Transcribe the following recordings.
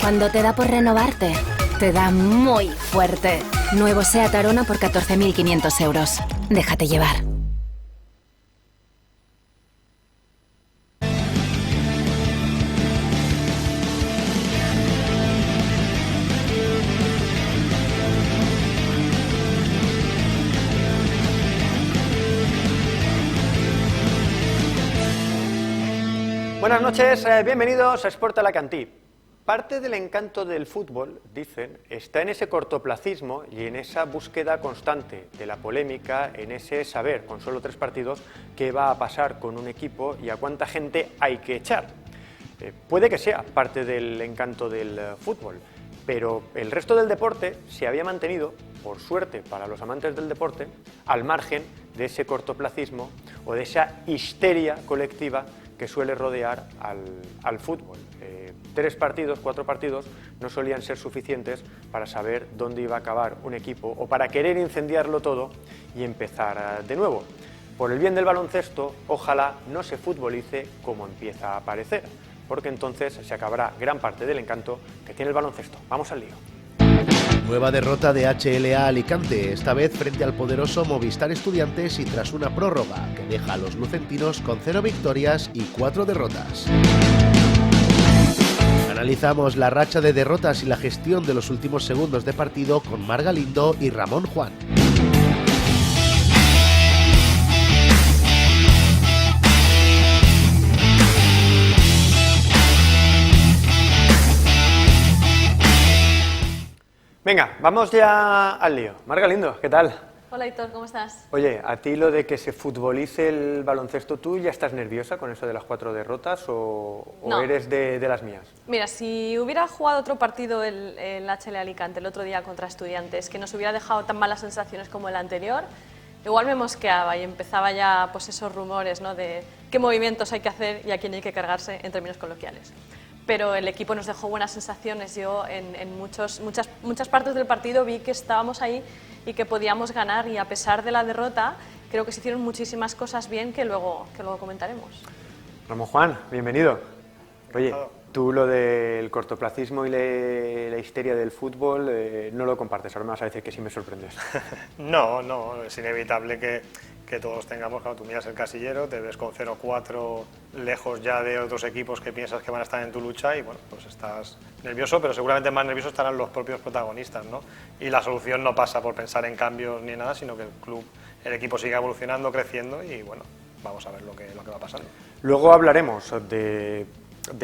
Cuando te da por renovarte, te da muy fuerte. Nuevo SEAT Arona por 14.500 euros. Déjate llevar. Buenas noches, bienvenidos a Sport Alacantí. Parte del encanto del fútbol, dicen, está en ese cortoplacismo y en esa búsqueda constante de la polémica, en ese saber, con solo 3 partidos, qué va a pasar con un equipo y a cuánta gente hay que echar. Puede que sea parte del encanto del fútbol, pero el resto del deporte se había mantenido, por suerte para los amantes del deporte, al margen de ese cortoplacismo o de esa histeria colectiva que suele rodear al fútbol. 3 partidos, 4 partidos no solían ser suficientes para saber dónde iba a acabar un equipo o para querer incendiarlo todo y empezar de nuevo. Por el bien del baloncesto, ojalá no se futbolice como empieza a parecer, porque entonces se acabará gran parte del encanto que tiene el baloncesto. Vamos al lío. Nueva derrota de HLA Alicante, esta vez frente al poderoso Movistar Estudiantes y tras una prórroga que deja a los lucentinos con 0 victorias y 4 derrotas. Analizamos la racha de derrotas y la gestión de los últimos segundos de partido con Mar Galindo y Ramón Juan. Venga, vamos ya al lío. Mar Galindo, ¿qué tal? Hola, Hitor, ¿cómo estás? Oye, a ti lo de que se futbolice el baloncesto, ¿tú ya estás nerviosa con eso de las 4 derrotas o No. eres de las mías? Mira, si hubiera jugado otro partido el HL Alicante el otro día contra Estudiantes, que nos hubiera dejado tan malas sensaciones como el anterior, igual me mosqueaba y empezaba ya pues esos rumores, ¿no?, de qué movimientos hay que hacer y a quién hay que cargarse en términos coloquiales. Pero el equipo nos dejó buenas sensaciones. Yo en muchas partes del partido vi que estábamos ahí y que podíamos ganar, y a pesar de la derrota creo que se hicieron muchísimas cosas bien que luego comentaremos. Ramón Juan, bienvenido. Oye, tú lo del cortoplacismo y la histeria del fútbol no lo compartes, ahora me vas a decir que sí me sorprendes. No, es inevitable que todos tengamos, claro, tú miras el casillero, te ves con 0-4 lejos ya de otros equipos que piensas que van a estar en tu lucha y bueno, pues estás nervioso, pero seguramente más nerviosos estarán los propios protagonistas, ¿no? Y la solución no pasa por pensar en cambios ni nada, sino que el equipo siga evolucionando, creciendo y bueno, vamos a ver lo que va pasando. Luego hablaremos de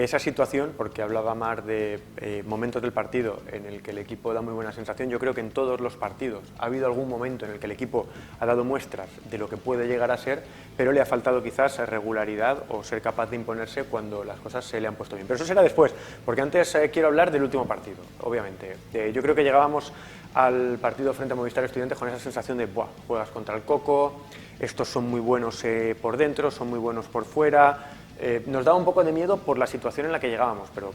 esa situación, porque hablaba Mar de momentos del partido en el que el equipo da muy buena sensación. Yo creo que en todos los partidos ha habido algún momento en el que el equipo ha dado muestras de lo que puede llegar a ser, pero le ha faltado quizás regularidad o ser capaz de imponerse cuando las cosas se le han puesto bien. Pero eso será después, porque antes quiero hablar del último partido, obviamente. Yo creo que llegábamos al partido frente a Movistar Estudiantes con esa sensación de ¡buah! Juegas contra el coco, estos son muy buenos por dentro, son muy buenos por fuera. Nos daba un poco de miedo por la situación en la que llegábamos, pero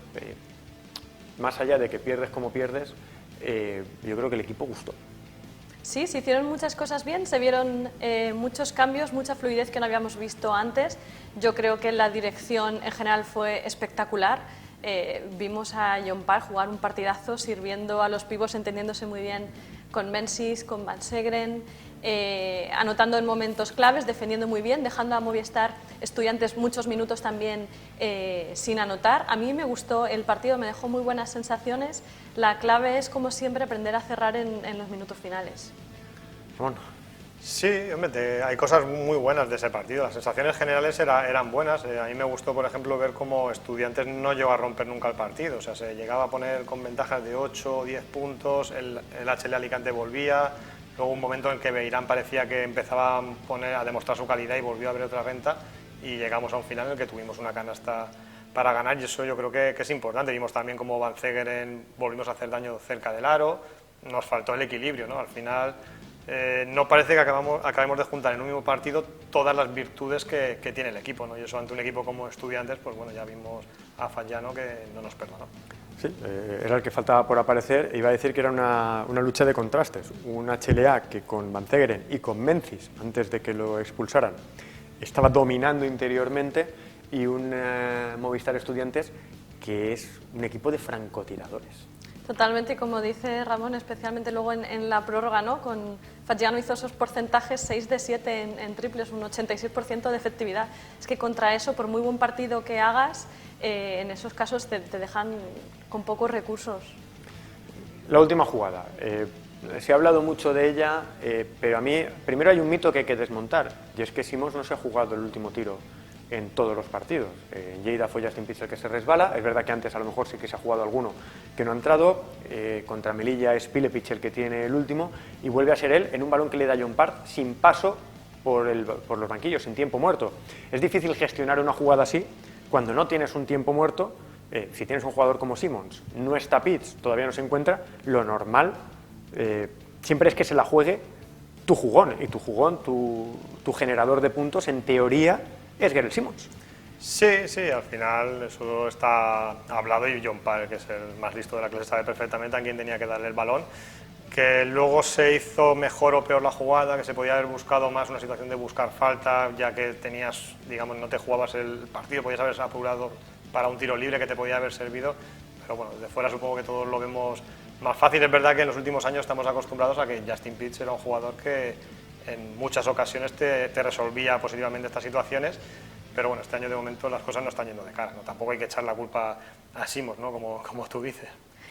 más allá de que pierdes como pierdes, yo creo que el equipo gustó. Sí, se hicieron muchas cosas bien, se vieron muchos cambios, mucha fluidez que no habíamos visto antes. Yo creo que la dirección en general fue espectacular. Vimos a John Parr jugar un partidazo, sirviendo a los pibos, entendiéndose muy bien con Menzies, con Van Segeren, anotando en momentos claves, defendiendo muy bien, dejando a Movistar Estudiantes muchos minutos también sin anotar. A mí me gustó el partido, me dejó muy buenas sensaciones. La clave es, como siempre, aprender a cerrar en los minutos finales. Ramón. Sí, hombre, hay cosas muy buenas de ese partido. Las sensaciones generales eran buenas. A mí me gustó, por ejemplo, ver cómo Estudiantes no llegó a romper nunca el partido. O sea, se llegaba a poner con ventajas de 8 o 10 puntos, el HL Alicante volvía. Luego un momento en que Beirán parecía que empezaba a demostrar su calidad y volvió a abrir otra venta, y llegamos a un final en el que tuvimos una canasta para ganar, y eso yo creo que es importante. Vimos también cómo Van Segeren volvimos a hacer daño cerca del aro, nos faltó el equilibrio, ¿no? Al final no parece que acabemos de juntar en un mismo partido todas las virtudes que tiene el equipo, ¿no? Y eso ante un equipo como Estudiantes, pues bueno, ya vimos a Fallano que no nos perdonó. Sí, era el que faltaba por aparecer. Iba a decir que era una lucha de contrastes. Un HLA que con Van Segeren y con Menzies, antes de que lo expulsaran, estaba dominando interiormente, y un Movistar Estudiantes que es un equipo de francotiradores. Totalmente, y como dice Ramón, especialmente luego en la prórroga, ¿no? Fagiano hizo esos porcentajes 6 de 7 en triples, un 86% de efectividad. Es que contra eso, por muy buen partido que hagas, en esos casos te dejan con pocos recursos. La última jugada. Se ha hablado mucho de ella, pero a mí, primero hay un mito que hay que desmontar, y es que Simmons no se ha jugado el último tiro en todos los partidos. En Lleida fue Justin Pitts el que se resbala, es verdad que antes a lo mejor sí que se ha jugado alguno que no ha entrado, contra Melilla es Pilepic el que tiene el último, y vuelve a ser él en un balón que le da John Part sin paso por los banquillos, sin tiempo muerto. Es difícil gestionar una jugada así cuando no tienes un tiempo muerto. Si tienes un jugador como Simmons, no está Pitts, todavía no se encuentra, lo normal siempre es que se la juegue tu jugón, y tu jugón, tu generador de puntos, en teoría, es Gerald Simmons. Sí, al final eso está hablado, y John Parr, que es el más listo de la clase, sabe perfectamente a quién tenía que darle el balón. Que luego se hizo mejor o peor la jugada, que se podía haber buscado más una situación de buscar falta, ya que tenías, digamos, no te jugabas el partido, podías haber apurado para un tiro libre que te podía haber servido, pero bueno, desde fuera supongo que todos lo vemos más fácil. Es verdad que en los últimos años estamos acostumbrados a que Justin Pitts era un jugador que en muchas ocasiones te resolvía positivamente estas situaciones, pero bueno, este año de momento las cosas no están yendo de cara, ¿no? Tampoco hay que echar la culpa a Simmons, ¿no? Como tú dices.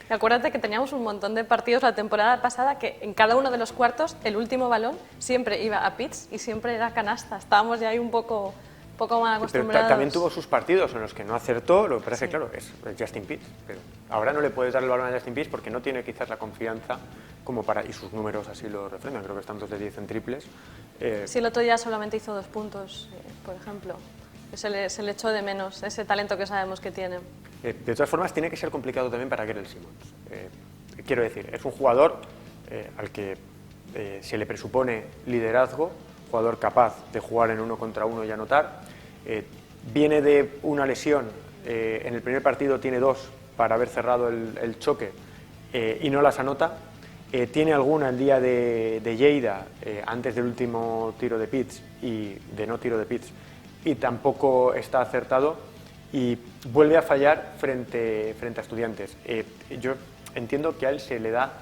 Y acuérdate que teníamos un montón de partidos la temporada pasada que en cada uno de los cuartos el último balón siempre iba a Pitts y siempre era canasta. Estábamos ya ahí un poco mal acostumbrados. Pero también tuvo sus partidos en los que no acertó, lo que pasa es que, claro, es Justin Pitts, pero ahora no le puedes dar el balón a Justin Pitts porque no tiene quizás la confianza como para, y sus números así lo refrendan, creo que están 2 de 10 en triples. Sí, el otro día solamente hizo 2 puntos, por ejemplo. Se le echó de menos ese talento que sabemos que tiene. De todas formas, tiene que ser complicado también para Gerald Simmons. Quiero decir, es un jugador al que se le presupone liderazgo, jugador capaz de jugar en 1 contra 1 y anotar. Viene de una lesión, en el primer partido tiene 2 para haber cerrado el choque y no las anota. Tiene alguna el día de Lleida, antes del último tiro de Pitts y de no tiro de Pitts, y tampoco está acertado, y vuelve a fallar frente a Estudiantes. Yo entiendo que a él se le da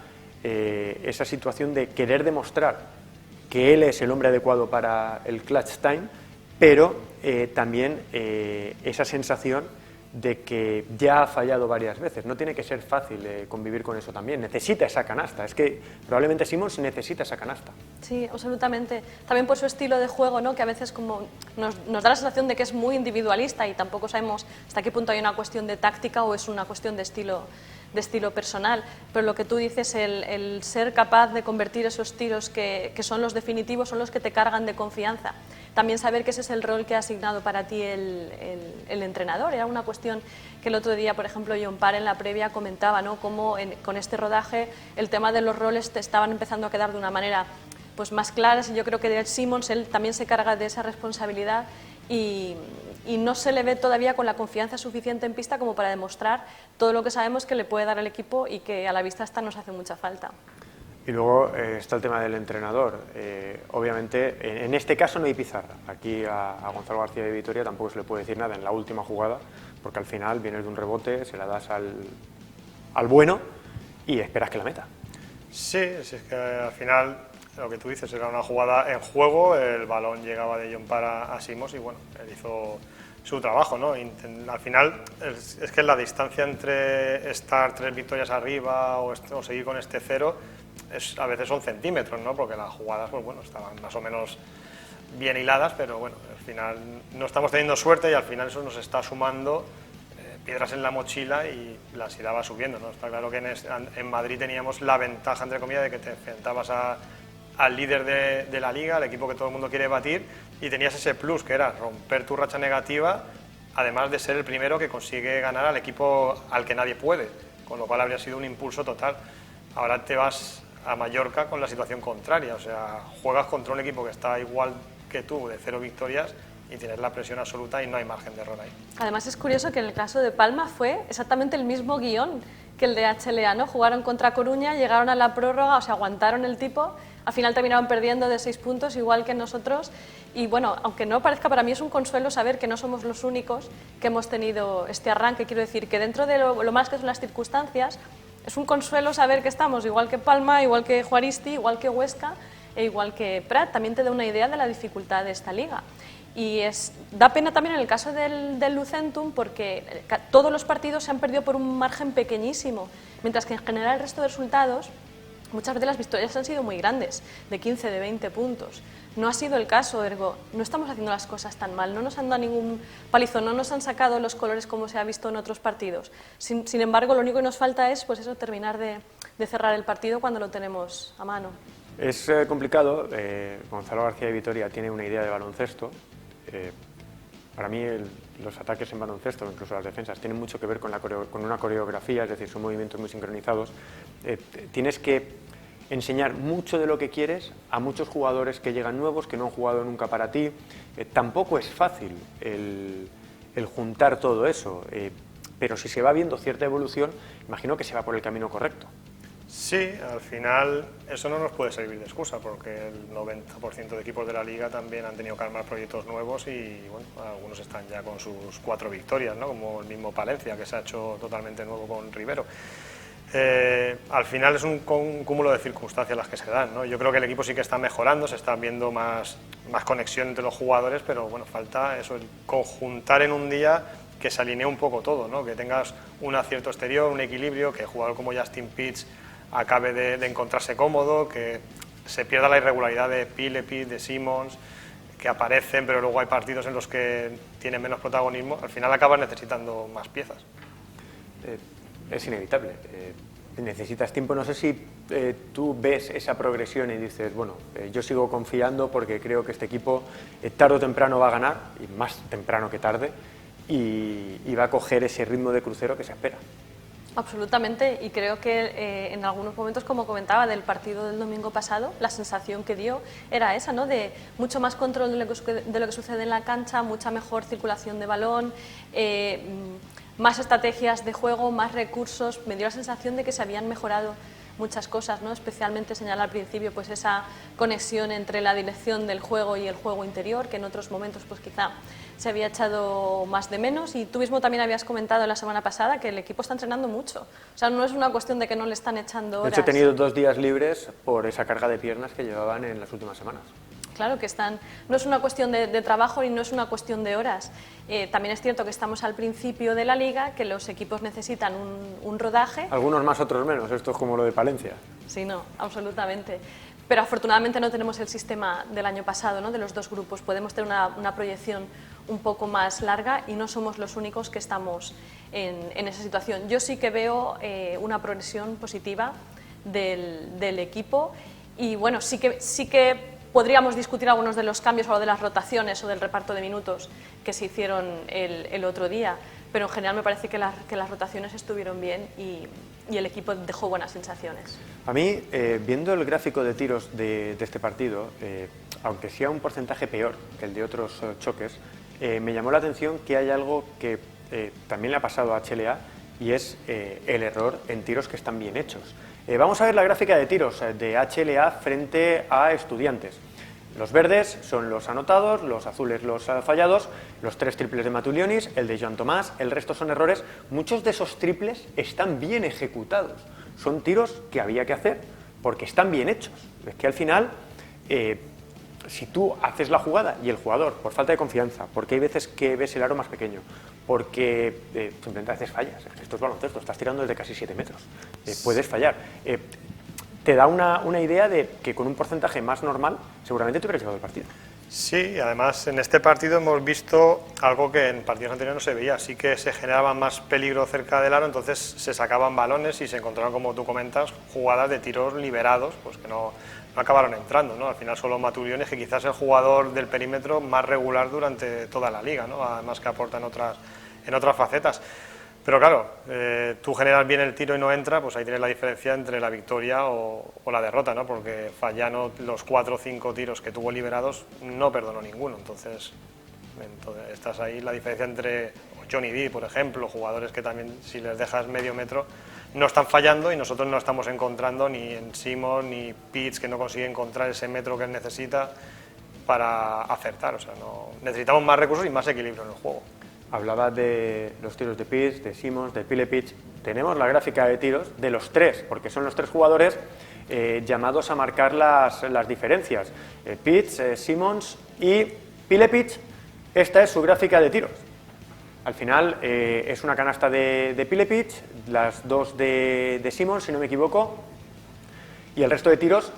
esa situación de querer demostrar que él es el hombre adecuado para el clutch time, pero también esa sensación de que ya ha fallado varias veces. No tiene que ser fácil convivir con eso también. Necesita esa canasta. Es que probablemente Simmons necesita esa canasta. Sí, absolutamente. También por su estilo de juego, ¿no? Que a veces como nos da la sensación de que es muy individualista y tampoco sabemos hasta qué punto hay una cuestión de táctica o es una cuestión de estilo personal, pero lo que tú dices, el ser capaz de convertir esos tiros que son los definitivos, son los que te cargan de confianza. También saber que ese es el rol que ha asignado para ti el entrenador. Era una cuestión que el otro día, por ejemplo, John Parr en la previa comentaba, ¿no? Cómo con este rodaje el tema de los roles te estaban empezando a quedar de una manera pues más clara, y yo creo que de Simmons él también se carga de esa responsabilidad y no se le ve todavía con la confianza suficiente en pista como para demostrar todo lo que sabemos que le puede dar al equipo y que a la vista esta nos hace mucha falta. Y luego está el tema del entrenador. Obviamente, en este caso no hay pizarra. Aquí a Gonzalo García de Vitoria tampoco se le puede decir nada en la última jugada, porque al final vienes de un rebote, se la das al bueno y esperas que la meta. Sí, es que al final lo que tú dices era una jugada en juego, el balón llegaba de John Parr a Simmons y bueno, él hizo su trabajo, ¿no? Al final es que la distancia entre estar 3 victorias arriba o seguir con este 0 a veces son centímetros, ¿no? Porque las jugadas, pues bueno, estaban más o menos bien hiladas, pero bueno, al final no estamos teniendo suerte y al final eso nos está sumando piedras en la mochila y la ansiedad va subiendo, ¿no? Está claro que en Madrid teníamos la ventaja, entre comillas, de que te enfrentabas al líder de la liga, al equipo que todo el mundo quiere batir, y tenías ese plus que era romper tu racha negativa, además de ser el primero que consigue ganar al equipo al que nadie puede, con lo cual habría sido un impulso total. Ahora te vas a Mallorca con la situación contraria, o sea, juegas contra un equipo que está igual que tú, de 0 victorias, y tienes la presión absoluta y no hay margen de error ahí. Además es curioso que en el caso de Palma fue exactamente el mismo guión que el de HLA, ¿no? Jugaron contra Coruña, llegaron a la prórroga, o sea, aguantaron el tipo al final terminaron perdiendo de 6 puntos, igual que nosotros. Y bueno, aunque no parezca, para mí es un consuelo saber que no somos los únicos que hemos tenido este arranque. Quiero decir que dentro de lo más que son las circunstancias, es un consuelo saber que estamos igual que Palma, igual que Juaristi, igual que Huesca e igual que Prat. También te da una idea de la dificultad de esta liga. Y da pena también en el caso del Lucentum, porque todos los partidos se han perdido por un margen pequeñísimo, mientras que en general el resto de resultados, muchas veces las victorias han sido muy grandes, de 15, de 20 puntos. No ha sido el caso, ergo, no estamos haciendo las cosas tan mal, no nos han dado ningún palizón, no nos han sacado los colores como se ha visto en otros partidos. Sin embargo, lo único que nos falta es, pues eso, terminar de cerrar el partido cuando lo tenemos a mano. Es complicado. Gonzalo García de Vitoria tiene una idea de baloncesto. Para mí los ataques en baloncesto, incluso las defensas, tienen mucho que ver con una coreografía, es decir, son movimientos muy sincronizados. Tienes que enseñar mucho de lo que quieres a muchos jugadores que llegan nuevos, que no han jugado nunca para ti. Tampoco es fácil el juntar todo eso, pero si se va viendo cierta evolución, imagino que se va por el camino correcto. Sí, al final eso no nos puede servir de excusa, porque el 90% de equipos de la Liga también han tenido que armar proyectos nuevos y bueno, algunos están ya con sus 4 victorias, ¿no? Como el mismo Palencia, que se ha hecho totalmente nuevo con Rivero. Al final es un cúmulo de circunstancias las que se dan, ¿no? Yo creo que el equipo sí que está mejorando, se está viendo más conexión entre los jugadores, pero bueno, falta eso, el conjuntar en un día que se alinee un poco todo, ¿no? Que tengas un acierto exterior, un equilibrio, que el jugador como Justin Pitts acabe de encontrarse cómodo, que se pierda la irregularidad de Pilepit, de Simmons, que aparecen, pero luego hay partidos en los que tienen menos protagonismo. Al final acabas necesitando más piezas. Es inevitable. Necesitas tiempo. No sé si tú ves esa progresión y dices, bueno, yo sigo confiando porque creo que este equipo tarde o temprano va a ganar, y más temprano que tarde, y va a coger ese ritmo de crucero que se espera. Absolutamente, y creo que en algunos momentos, como comentaba, del partido del domingo pasado, la sensación que dio era esa, ¿no? De mucho más control de lo que sucede en la cancha, mucha mejor circulación de balón, más estrategias de juego, más recursos. Me dio la sensación de que se habían mejorado muchas cosas, ¿no? Especialmente señalar al principio pues esa conexión entre la dirección del juego y el juego interior, que en otros momentos pues quizá se había echado más de menos. Y tú mismo también habías comentado la semana pasada que el equipo está entrenando mucho, o sea, no es una cuestión de que no le están echando horas. De hecho, he tenido 2 días libres por esa carga de piernas que llevaban en las últimas semanas. Claro que no es una cuestión de trabajo y no es una cuestión de horas. También es cierto que estamos al principio de la liga, que los equipos necesitan un rodaje. Algunos más, otros menos, esto es como lo de Palencia. Sí, no, absolutamente. Pero afortunadamente no tenemos el sistema del año pasado, ¿no? De los 2 grupos, podemos tener una proyección un poco más larga y no somos los únicos que estamos en esa situación. Yo sí que veo una progresión positiva del equipo y bueno, sí que podríamos discutir algunos de los cambios o de las rotaciones o del reparto de minutos que se hicieron el otro día, pero en general me parece que las rotaciones estuvieron bien y el equipo dejó buenas sensaciones. A mí, viendo el gráfico de tiros de este partido, aunque sea un porcentaje peor que el de otros choques, me llamó la atención que hay algo que también le ha pasado a HLA y es el error en tiros que están bien hechos. Vamos a ver la gráfica de tiros de HLA frente a Estudiantes. Los verdes son los anotados, los azules los fallados, los 3 triples de Matulionis, el de Joan Tomás, el resto son errores. Muchos de esos triples están bien ejecutados, son tiros que había que hacer porque están bien hechos. Es que al final, si tú haces la jugada y el jugador, por falta de confianza, porque hay veces que ves el aro más pequeño, porque simplemente haces fallas, esto es baloncesto, estás tirando desde casi 7 metros, puedes fallar. Te da una idea de que con un porcentaje más normal seguramente te hubieras llevado el partido. Sí, y además en este partido hemos visto algo que en partidos anteriores no se veía, sí que se generaba más peligro cerca del aro, entonces se sacaban balones y se encontraron, como tú comentas, jugadas de tiros liberados, pues que no acabaron entrando, ¿no? Al final solo Matulionis, que quizás es el jugador del perímetro más regular durante toda la liga, ¿no? Además que aporta en otras facetas. Pero claro, tú generas bien el tiro y no entra, pues ahí tienes la diferencia entre la victoria o la derrota, ¿no? Porque Fallano, los 4 o 5 tiros que tuvo liberados, no perdonó ninguno. Entonces estás ahí la diferencia entre Johnny D, por ejemplo, jugadores que también, si les dejas medio metro, no están fallando y nosotros no estamos encontrando ni en Simons ni Pitts, que no consigue encontrar ese metro que él necesita para acertar. O sea, necesitamos más recursos y más equilibrio en el juego. Hablaba de los tiros de Pitts, de Simons, de Pilepitch. Tenemos la gráfica de tiros de los tres, porque son los tres jugadores llamados a marcar las diferencias. Pitts, Simons y Pilepitch. Esta es su gráfica de tiros. Al final es una canasta de Pilepitch, las dos de Simons, si no me equivoco, y el resto de tiros,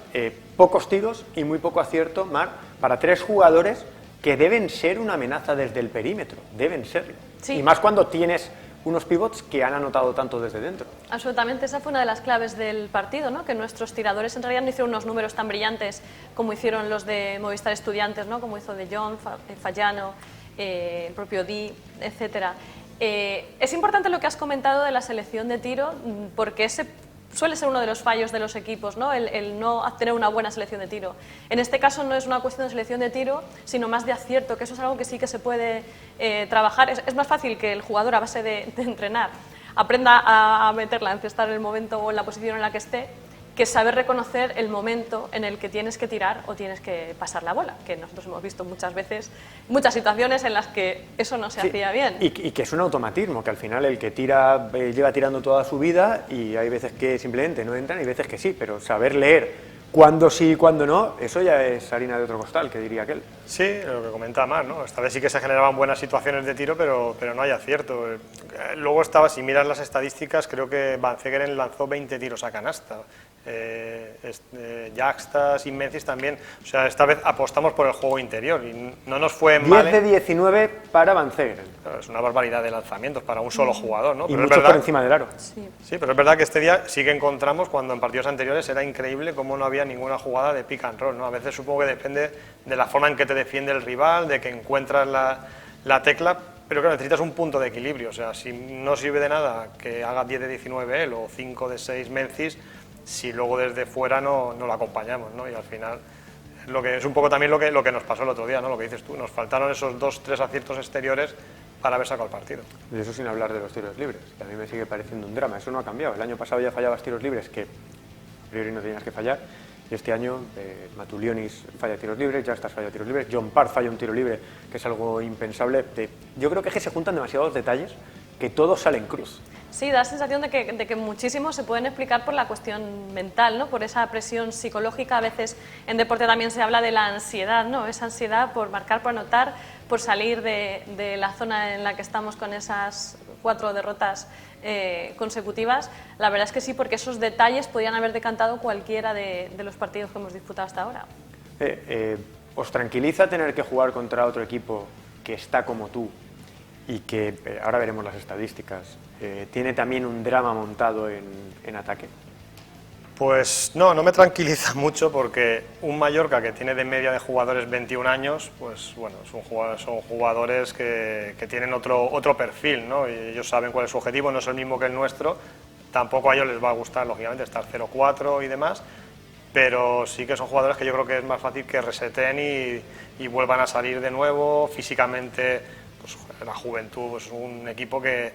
pocos tiros y muy poco acierto, Mar, para tres jugadores que deben ser una amenaza desde el perímetro, deben serlo. Sí. Y más cuando tienes unos pivots que han anotado tanto desde dentro. Absolutamente, esa fue una de las claves del partido, ¿no? Que nuestros tiradores en realidad no hicieron unos números tan brillantes como hicieron los de Movistar Estudiantes, ¿no? Como hizo De Jong, Fallano, el propio Di, etcétera. Es importante lo que has comentado de la selección de tiro, porque ese suele ser uno de los fallos de los equipos, ¿no? El no tener una buena selección de tiro. En este caso no es una cuestión de selección de tiro, sino más de acierto, que eso es algo que sí que se puede trabajar. Es más fácil que el jugador, a base de entrenar, aprenda a meterla, a encestar en el momento o en la posición en la que esté, que saber reconocer el momento en el que tienes que tirar o tienes que pasar la bola, que nosotros hemos visto muchas veces, muchas situaciones en las que eso no se hacía bien. Y que es un automatismo, que al final el que tira lleva tirando toda su vida y hay veces que simplemente no entran y veces que sí, pero saber leer cuándo sí y cuándo no, eso ya es harina de otro costal, que diría aquel. Sí, lo que comentaba más, ¿no? Esta vez sí que se generaban buenas situaciones de tiro, pero no hay acierto. Luego si miras las estadísticas, creo que Van Zegeren lanzó 20 tiros a canasta. Jaxtas y Memphis también. O sea, esta vez apostamos por el juego interior y no nos fue mal. 10 de 19 para Van Zegeren. Es una barbaridad de lanzamientos para un solo jugador, ¿no? Y pero mucho por encima del aro. Sí, pero es verdad que este día sí que encontramos, cuando en partidos anteriores era increíble cómo no había ninguna jugada de pick and roll, ¿no? A veces supongo que depende de la forma en que te defiende el rival, de que encuentras la tecla, pero claro, necesitas un punto de equilibrio. O sea, si no sirve de nada que haga 10 de 19 él o 5 de 6 Memphis, si luego desde fuera no lo acompañamos, ¿no? Y al final es un poco también lo que nos pasó el otro día, ¿no? Lo que dices tú, nos faltaron esos 2-3 aciertos exteriores para haber sacado el partido. Y eso sin hablar de los tiros libres, que a mí me sigue pareciendo un drama. Eso no ha cambiado. El año pasado ya fallabas tiros libres que a priori no tenías que fallar, y este año Matulionis falla tiros libres, Jaxtas falla tiros libres, John Parr falla un tiro libre, que es algo impensable. Yo creo que es que se juntan demasiados detalles que todos salen cruz. Sí, da la sensación de que muchísimos se pueden explicar por la cuestión mental, ¿no? Por esa presión psicológica. A veces en deporte también se habla de la ansiedad, ¿no? Esa ansiedad por marcar, por anotar, por salir de la zona en la que estamos con esas 4 derrotas consecutivas. La verdad es que sí, porque esos detalles podían haber decantado cualquiera de los partidos que hemos disputado hasta ahora. ¿Os tranquiliza tener que jugar contra otro equipo que está como tú y que, ahora veremos las estadísticas, tiene también un drama montado en ataque? Pues no me tranquiliza mucho, porque un Mallorca que tiene de media de jugadores 21 años, pues bueno, son jugadores que tienen otro perfil, ¿no? Y ellos saben cuál es su objetivo, no es el mismo que el nuestro. Tampoco a ellos les va a gustar, lógicamente, estar 0-4 y demás, pero sí que son jugadores que yo creo que es más fácil que reseten y vuelvan a salir de nuevo. Físicamente, pues la juventud, pues, es un equipo que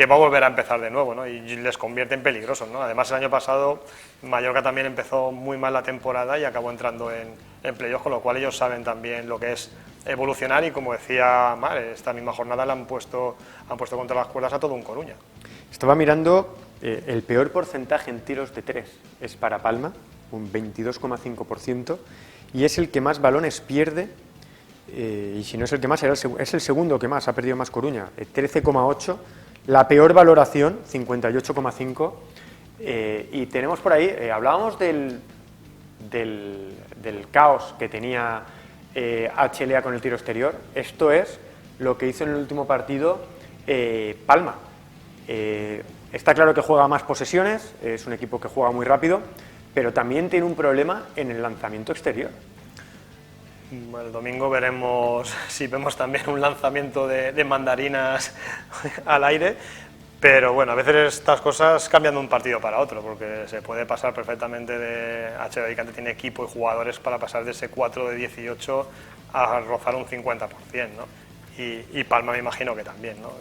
va a volver a empezar de nuevo, ¿no? Y les convierte en peligrosos, ¿no? Además, el año pasado Mallorca también empezó muy mal la temporada y acabó entrando en playoff, con lo cual ellos saben también lo que es evolucionar, y como decía Mar, esta misma jornada han puesto contra las cuerdas a todo un Coruña. Estaba mirando, el peor porcentaje en tiros de 3 es para Palma, un 22,5%, y es el que más balones pierde, y si no es el que más, es el segundo que más ha perdido más Coruña, 13,8%. La peor valoración, 58,5%, y tenemos por ahí, hablábamos del caos que tenía HLA con el tiro exterior. Esto es lo que hizo en el último partido Palma. Está claro que juega más posesiones, es un equipo que juega muy rápido, pero también tiene un problema en el lanzamiento exterior. Bueno, el domingo veremos si vemos también un lanzamiento de mandarinas al aire, pero bueno, a veces estas cosas cambian de un partido para otro, porque se puede pasar perfectamente de HLA Alicante, tiene equipo y jugadores para pasar de ese 4 de 18 a rozar un 50%, ¿no? Y Palma me imagino que también, ¿no?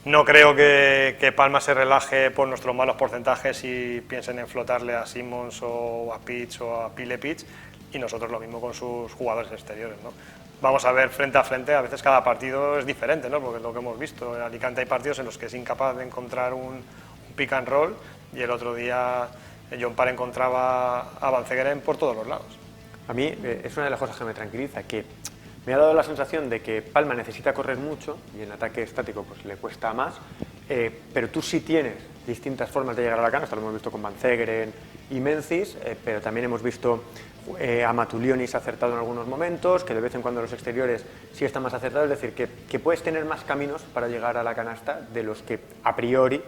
No creo que Palma se relaje por nuestros malos porcentajes y piensen en flotarle a Simons o a Pitch o a Pilepitch, y nosotros lo mismo con sus jugadores exteriores, ¿no? Vamos a ver frente a frente, a veces cada partido es diferente, ¿no? Porque es lo que hemos visto. En Alicante hay partidos en los que es incapaz de encontrar un pick and roll, y el otro día John Parr encontraba a Van Zegeren por todos los lados. A mí es una de las cosas que me tranquiliza, que me ha dado la sensación de que Palma necesita correr mucho y en ataque estático pues le cuesta más, pero tú sí tienes distintas formas de llegar a la canasta. Lo hemos visto con Van Zegeren y Menzies, pero también hemos visto a Matulionis acertado en algunos momentos, que de vez en cuando los exteriores sí están más acertados, es decir, que puedes tener más caminos para llegar a la canasta de los que a priori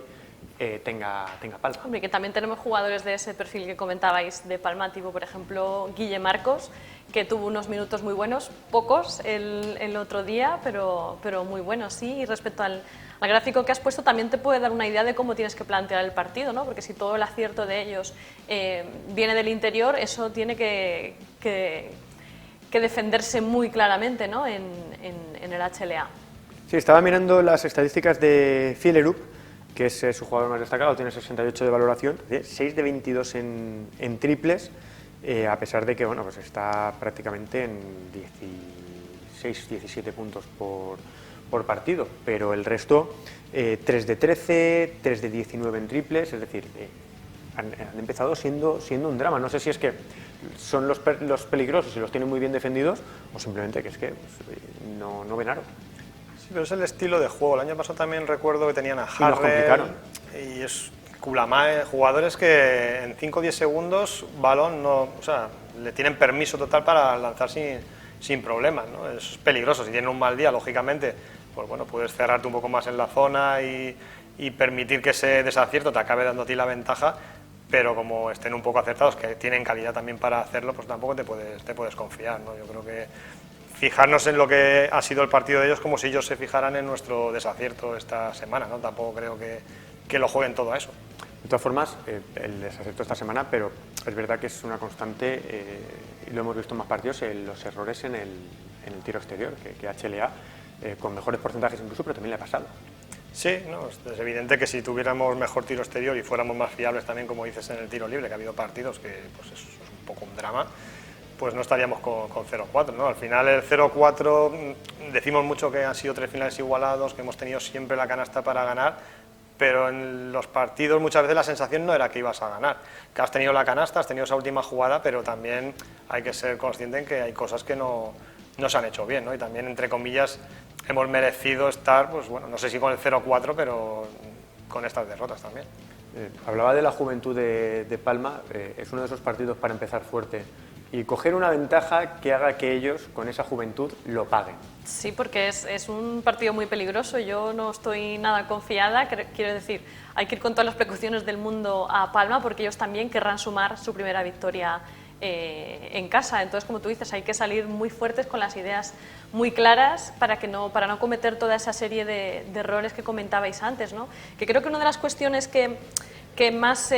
tenga Palma. Hombre, que también tenemos jugadores de ese perfil que comentabais de Palma, tipo por ejemplo Guille Marcos, que tuvo unos minutos muy buenos, pocos el otro día, pero muy buenos, sí. Y respecto al gráfico que has puesto, también te puede dar una idea de cómo tienes que plantear el partido, ¿no? Porque si todo el acierto de ellos viene del interior, eso tiene que defenderse muy claramente, ¿no? en el HLA. Sí, estaba mirando las estadísticas de Fielerup, que es su jugador más destacado, tiene 68 de valoración, 6 de 22 en triples, a pesar de que bueno, pues está prácticamente en 16-17 puntos por partido, pero el resto 3 de 13, 3 de 19 en triples, es decir, han empezado siendo un drama. No sé si es que son los peligrosos y los tienen muy bien defendidos, o simplemente que es que pues, no ven aro. Pero es el estilo de juego. El año pasado también recuerdo que tenían a Harrell y es Kulamae, jugadores que en 5 o 10 segundos balón no, o sea, le tienen permiso total para lanzar sin problemas, ¿no? Es peligroso. Si tienen un mal día, lógicamente, pues bueno, puedes cerrarte un poco más en la zona y permitir que ese desacierto te acabe dando a ti la ventaja, pero como estén un poco acertados, que tienen calidad también para hacerlo, pues tampoco te puedes confiar, ¿no? Yo creo que fijarnos en lo que ha sido el partido de ellos como si ellos se fijaran en nuestro desacierto esta semana, ¿no? Tampoco creo que lo jueguen todo a eso. De todas formas, el desacierto esta semana, pero es verdad que es una constante, y lo hemos visto en más partidos, los errores en el tiro exterior, que HLA, con mejores porcentajes incluso, pero también le ha pasado. Sí, no, es evidente que si tuviéramos mejor tiro exterior y fuéramos más fiables también, como dices, en el tiro libre, que ha habido partidos que pues es un poco un drama, pues no estaríamos con 0-4, ¿no? Al final el 0-4, decimos mucho que han sido 3 finales igualados, que hemos tenido siempre la canasta para ganar, pero en los partidos muchas veces la sensación no era que ibas a ganar, que has tenido la canasta, has tenido esa última jugada, pero también hay que ser consciente en que hay cosas que no se han hecho bien, ¿no? Y también, entre comillas, hemos merecido estar, pues bueno, no sé si con el 0-4, pero con estas derrotas también. Hablaba de la juventud de Palma, es uno de esos partidos para empezar fuerte y coger una ventaja que haga que ellos, con esa juventud, lo paguen. Sí, porque es un partido muy peligroso. Yo no estoy nada confiada. Quiero decir, hay que ir con todas las precauciones del mundo a Palma, porque ellos también querrán sumar su primera victoria en casa. Entonces, como tú dices, hay que salir muy fuertes, con las ideas muy claras, para no cometer toda esa serie de errores que comentabais antes, ¿no? Que creo que una de las cuestiones que más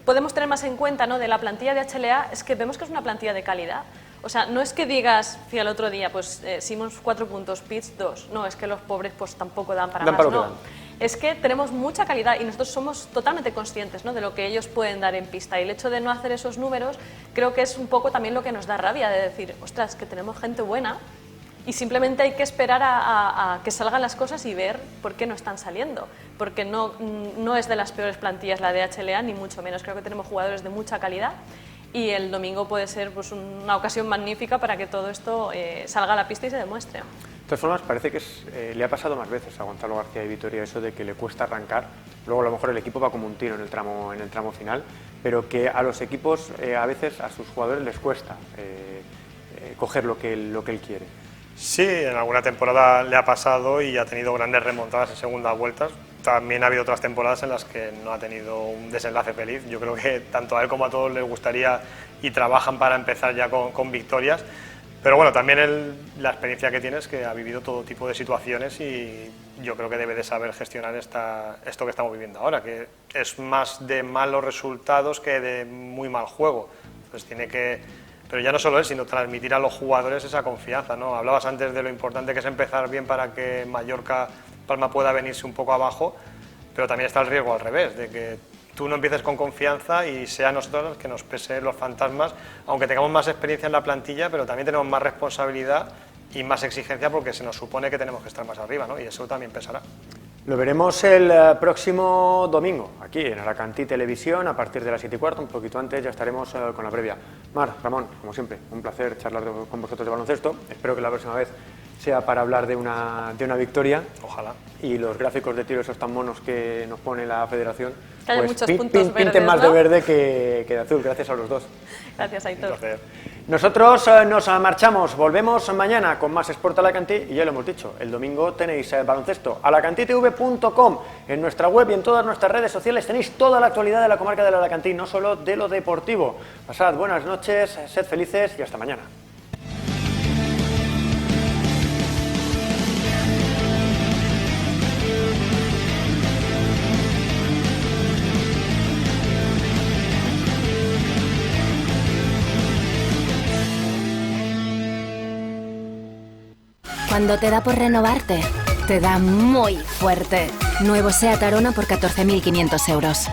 podemos tener más en cuenta, ¿no?, de la plantilla de HLA es que vemos que es una plantilla de calidad. O sea, no es que digas, fíjate, el otro día, pues Simons 4 puntos, Pitch 2. No, es que los pobres pues tampoco dan para más, ¿no? Es que tenemos mucha calidad y nosotros somos totalmente conscientes, ¿no?, de lo que ellos pueden dar en pista. Y el hecho de no hacer esos números creo que es un poco también lo que nos da rabia, de decir, ostras, que tenemos gente buena y simplemente hay que esperar a que salgan las cosas y ver por qué no están saliendo. Porque no es de las peores plantillas la de HLA, ni mucho menos. Creo que tenemos jugadores de mucha calidad y el domingo puede ser pues una ocasión magnífica para que todo esto salga a la pista y se demuestre. De todas formas, parece que le ha pasado más veces a Gonzalo García y Vitoria eso de que le cuesta arrancar. Luego a lo mejor el equipo va como un tiro en el tramo final, pero que a los equipos, a veces a sus jugadores les cuesta coger lo que él quiere. Sí, en alguna temporada le ha pasado y ha tenido grandes remontadas en segundas vueltas. También ha habido otras temporadas en las que no ha tenido un desenlace feliz. Yo creo que tanto a él como a todos les gustaría y trabajan para empezar ya con victorias. Pero bueno, también la experiencia que tiene es que ha vivido todo tipo de situaciones y yo creo que debe de saber gestionar esto que estamos viviendo ahora, que es más de malos resultados que de muy mal juego. Entonces tiene que... Pero ya no solo él, sino transmitir a los jugadores esa confianza, ¿no? Hablabas antes de lo importante que es empezar bien para que Mallorca Palma pueda venirse un poco abajo, pero también está el riesgo al revés, de que tú no empieces con confianza y sea nosotros los que nos pesen los fantasmas, aunque tengamos más experiencia en la plantilla, pero también tenemos más responsabilidad y más exigencia porque se nos supone que tenemos que estar más arriba, ¿no? Y eso también pesará. Lo veremos el próximo domingo, aquí en Alacantí Televisión, a partir de las 7:15, un poquito antes ya estaremos con la previa. Mar, Ramón, como siempre, un placer charlar con vosotros de baloncesto. Espero que la próxima vez sea para hablar de una victoria. Ojalá. Y los gráficos de tiro esos tan monos que nos pone la Federación, que haya pues muchos puntos pinten verdes, más ¿no? de verde que de azul, gracias a los dos. Gracias, Aitor. Un placer. Nosotros nos marchamos, volvemos mañana con más Sport Alacantí y ya lo hemos dicho, el domingo tenéis baloncesto alacantitv.com, en nuestra web y en todas nuestras redes sociales tenéis toda la actualidad de la comarca del Alacantí, no solo de lo deportivo. Pasad buenas noches, sed felices y hasta mañana. Cuando te da por renovarte, te da muy fuerte. Nuevo SEAT Arona por 14.500 euros.